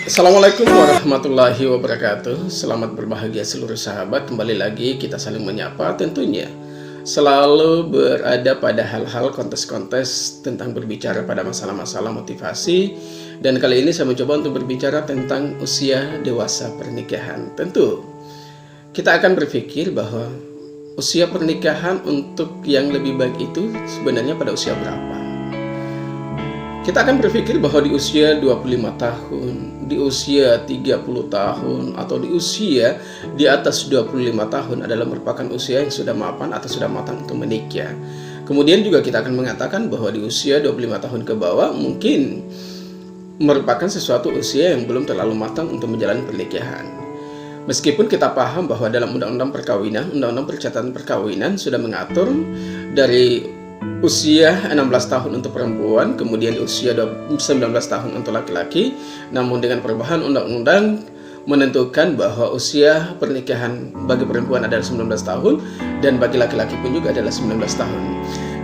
Assalamualaikum warahmatullahi wabarakatuh. Selamat berbahagia seluruh sahabat. Kembali lagi kita saling menyapa, tentunya selalu berada pada hal-hal kontes-kontes tentang berbicara pada masalah-masalah motivasi. Dan kali ini saya mencoba untuk berbicara tentang usia dewasa pernikahan. Tentu kita akan berpikir bahwa usia pernikahan untuk yang lebih baik itu sebenarnya pada usia berapa. Kita akan berpikir bahwa di usia 25 tahun, di usia 30 tahun, atau di usia di atas 25 tahun adalah merupakan usia yang sudah mapan atau sudah matang untuk menikah. Kemudian juga kita akan mengatakan bahwa di usia 25 tahun ke bawah mungkin merupakan sesuatu usia yang belum terlalu matang untuk menjalani pernikahan. Meskipun kita paham bahwa dalam undang-undang perkawinan, undang-undang pencatatan perkawinan sudah mengatur dari usia 16 tahun untuk perempuan, kemudian di usia 19 tahun untuk laki-laki. Namun dengan perubahan undang-undang menentukan bahwa usia pernikahan bagi perempuan adalah 19 tahun dan bagi laki-laki pun juga adalah 19 tahun.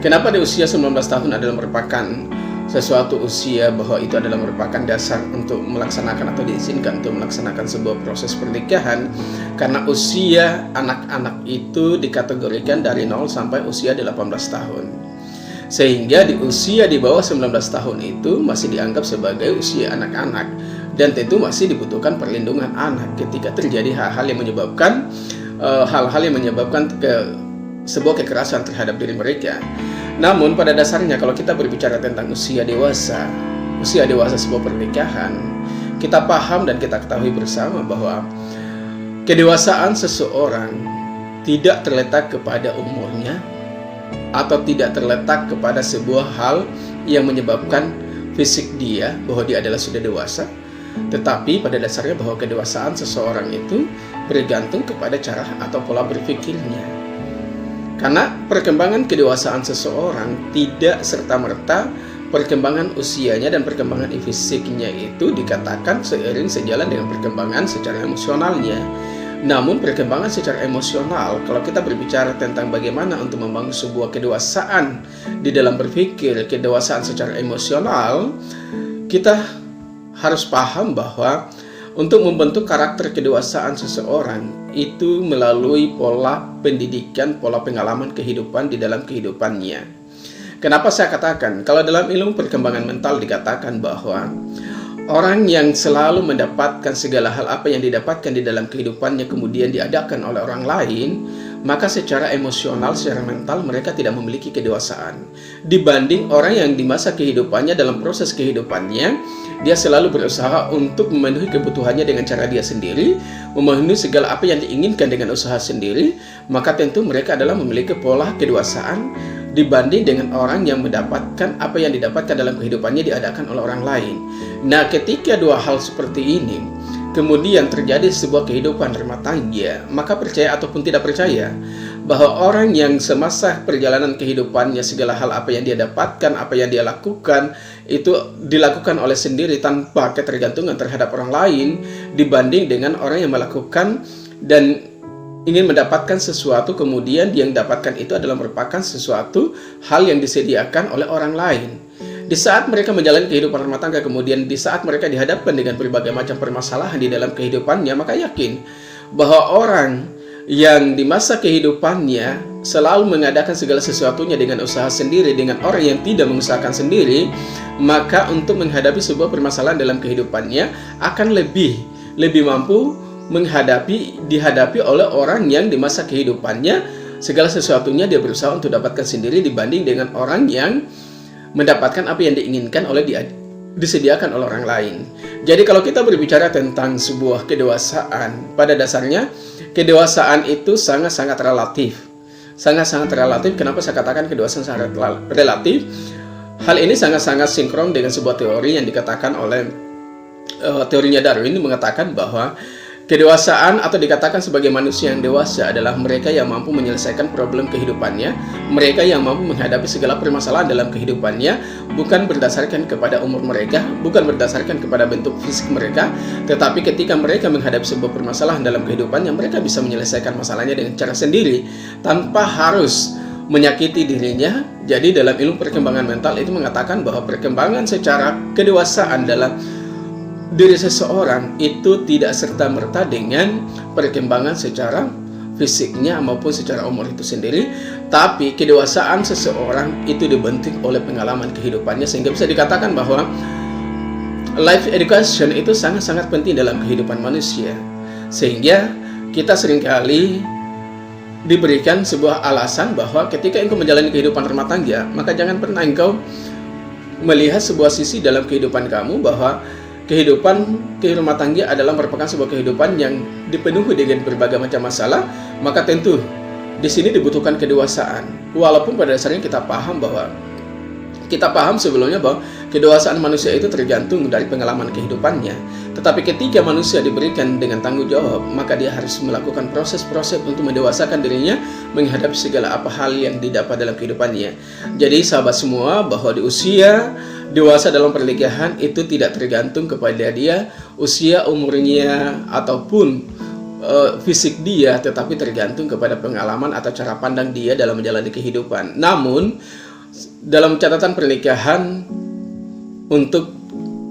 Kenapa di usia 19 tahun adalah merupakan sesuatu usia bahwa itu adalah merupakan dasar untuk melaksanakan atau diizinkan untuk melaksanakan sebuah proses pernikahan? Karena usia anak-anak itu dikategorikan dari 0 sampai usia 18 tahun. Sehingga di usia di bawah 19 tahun itu masih dianggap sebagai usia anak-anak, dan tentu masih dibutuhkan perlindungan anak ketika terjadi hal-hal yang menyebabkan sebuah kekerasan terhadap diri mereka. Namun pada dasarnya kalau kita berbicara tentang usia dewasa sebuah pernikahan, kita paham dan kita ketahui bersama bahwa kedewasaan seseorang tidak terletak kepada umurnya atau tidak terletak kepada sebuah hal yang menyebabkan fisik dia bahwa dia adalah sudah dewasa, tetapi pada dasarnya bahwa kedewasaan seseorang itu bergantung kepada cara atau pola berpikirnya. Karena perkembangan kedewasaan seseorang tidak serta-merta perkembangan usianya dan perkembangan fisiknya itu dikatakan seiring sejalan dengan perkembangan secara emosionalnya. Namun perkembangan secara emosional, kalau kita berbicara tentang bagaimana untuk membangun sebuah kedewasaan di dalam berpikir, kedewasaan secara emosional, kita harus paham bahwa untuk membentuk karakter kedewasaan seseorang itu melalui pola pendidikan, pola pengalaman kehidupan di dalam kehidupannya. Kenapa saya katakan? Kalau dalam ilmu perkembangan mental dikatakan bahwa orang yang selalu mendapatkan segala hal apa yang didapatkan di dalam kehidupannya kemudian diadakan oleh orang lain, maka secara emosional, secara mental mereka tidak memiliki kedewasaan. Dibanding orang yang di masa kehidupannya, dalam proses kehidupannya, dia selalu berusaha untuk memenuhi kebutuhannya dengan cara dia sendiri, memenuhi segala apa yang diinginkan dengan usaha sendiri, maka tentu mereka adalah memiliki pola kedewasaan dibanding dengan orang yang mendapatkan apa yang didapatkan dalam kehidupannya diadakan oleh orang lain. Nah, ketika dua hal seperti ini kemudian terjadi sebuah kehidupan rumah tangga, maka percaya ataupun tidak percaya bahwa orang yang semasa perjalanan kehidupannya segala hal apa yang dia dapatkan, apa yang dia lakukan itu dilakukan oleh sendiri tanpa ketergantungan terhadap orang lain, dibanding dengan orang yang melakukan dan ingin mendapatkan sesuatu kemudian yang dapatkan itu adalah merupakan sesuatu hal yang disediakan oleh orang lain. Di saat mereka menjalani kehidupan rumah tangga, kemudian di saat mereka dihadapkan dengan berbagai macam permasalahan di dalam kehidupannya, maka yakin bahwa orang yang di masa kehidupannya selalu mengadakan segala sesuatunya dengan usaha sendiri, dengan orang yang tidak mengusahakan sendiri, maka untuk menghadapi sebuah permasalahan dalam kehidupannya akan lebih mampu dihadapi oleh orang yang di masa kehidupannya segala sesuatunya dia berusaha untuk dapatkan sendiri, dibanding dengan orang yang mendapatkan apa yang diinginkan disediakan oleh orang lain. Jadi kalau kita berbicara tentang sebuah kedewasaan, pada dasarnya kedewasaan itu sangat-sangat relatif. Sangat-sangat relatif. Kenapa saya katakan kedewasaan sangat relatif? Hal ini sangat-sangat sinkron dengan sebuah teori yang dikatakan oleh teorinya Darwin, mengatakan bahwa kedewasaan atau dikatakan sebagai manusia yang dewasa adalah mereka yang mampu menyelesaikan problem kehidupannya, mereka yang mampu menghadapi segala permasalahan dalam kehidupannya, bukan berdasarkan kepada umur mereka, bukan berdasarkan kepada bentuk fisik mereka, tetapi ketika mereka menghadapi sebuah permasalahan dalam kehidupannya, mereka bisa menyelesaikan masalahnya dengan cara sendiri, tanpa harus menyakiti dirinya. Jadi dalam ilmu perkembangan mental itu mengatakan bahwa perkembangan secara kedewasaan dalam diri seseorang itu tidak serta-merta dengan perkembangan secara fisiknya maupun secara umur itu sendiri, tapi kedewasaan seseorang itu dibentuk oleh pengalaman kehidupannya, sehingga bisa dikatakan bahwa life education itu sangat-sangat penting dalam kehidupan manusia. Sehingga kita seringkali diberikan sebuah alasan bahwa ketika engkau menjalani kehidupan rumah tangga, maka jangan pernah engkau melihat sebuah sisi dalam kehidupan kamu bahwa kehidupan rumah tangga adalah merupakan sebuah kehidupan yang dipenuhi dengan berbagai macam masalah. Maka tentu di sini dibutuhkan kedewasaan. Walaupun pada dasarnya kita paham sebelumnya bahwa kedewasaan manusia itu tergantung dari pengalaman kehidupannya. Tetapi ketika manusia diberikan dengan tanggung jawab, maka dia harus melakukan proses-proses untuk mendewasakan dirinya menghadapi segala apa hal yang didapat dalam kehidupannya. Jadi sahabat semua, bahwa di usia dewasa dalam pernikahan itu tidak tergantung kepada dia usia, umurnya, ataupun fisik dia, tetapi tergantung kepada pengalaman atau cara pandang dia dalam menjalani kehidupan. Namun dalam catatan pernikahan, untuk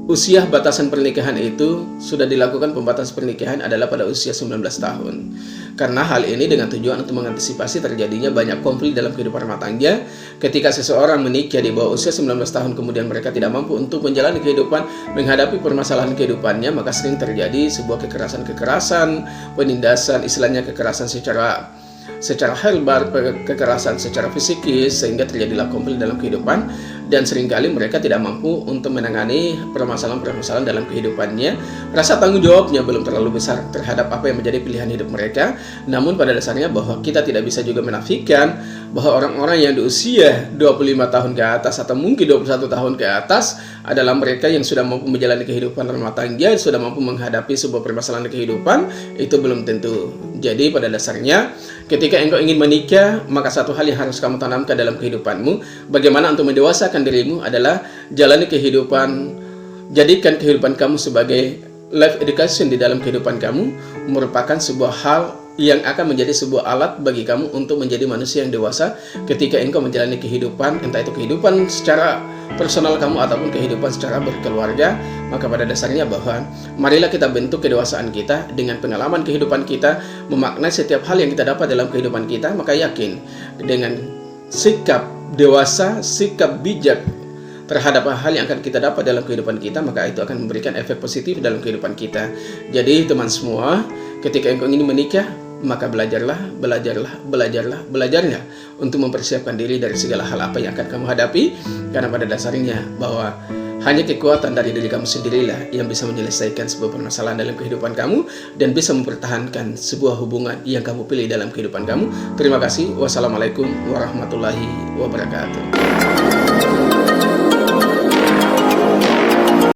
usia batasan pernikahan itu sudah dilakukan pembatas pernikahan adalah pada usia 19 tahun. Karena hal ini dengan tujuan untuk mengantisipasi terjadinya banyak konflik dalam kehidupan rumah tangga. Ketika seseorang menikah di bawah usia 19 tahun kemudian mereka tidak mampu untuk menjalani kehidupan, menghadapi permasalahan kehidupannya, maka sering terjadi sebuah kekerasan, penindasan, istilahnya kekerasan secara verbal, kekerasan secara fisikis, sehingga terjadilah konflik dalam kehidupan. Dan seringkali mereka tidak mampu untuk menangani permasalahan-permasalahan dalam kehidupannya. Rasa tanggung jawabnya belum terlalu besar terhadap apa yang menjadi pilihan hidup mereka. Namun pada dasarnya bahwa kita tidak bisa juga menafikan bahwa orang-orang yang di usia 25 tahun ke atas atau mungkin 21 tahun ke atas adalah mereka yang sudah mampu menjalani kehidupan rumah tangga, sudah mampu menghadapi sebuah permasalahan kehidupan. Itu belum tentu. Jadi pada dasarnya ketika engkau ingin menikah, maka satu hal yang harus kamu tanamkan dalam kehidupanmu, bagaimana untuk mendewasakan dirimu adalah jalani kehidupan, jadikan kehidupan kamu sebagai life education di dalam kehidupan kamu, merupakan sebuah hal yang akan menjadi sebuah alat bagi kamu untuk menjadi manusia yang dewasa ketika engkau menjalani kehidupan, entah itu kehidupan secara personal kamu ataupun kehidupan secara berkeluarga. Maka pada dasarnya bahwa marilah kita bentuk kedewasaan kita dengan pengalaman kehidupan kita, memaknai setiap hal yang kita dapat dalam kehidupan kita. Maka yakin dengan sikap dewasa, sikap bijak terhadap hal yang akan kita dapat dalam kehidupan kita, maka itu akan memberikan efek positif dalam kehidupan kita. Jadi teman semua, ketika engkau ingin menikah, maka belajarlah untuk mempersiapkan diri dari segala hal apa yang akan kamu hadapi. Karena pada dasarnya bahwa hanya kekuatan dari diri kamu sendirilah yang bisa menyelesaikan sebuah permasalahan dalam kehidupan kamu dan bisa mempertahankan sebuah hubungan yang kamu pilih dalam kehidupan kamu. Terima kasih. Wassalamualaikum warahmatullahi wabarakatuh.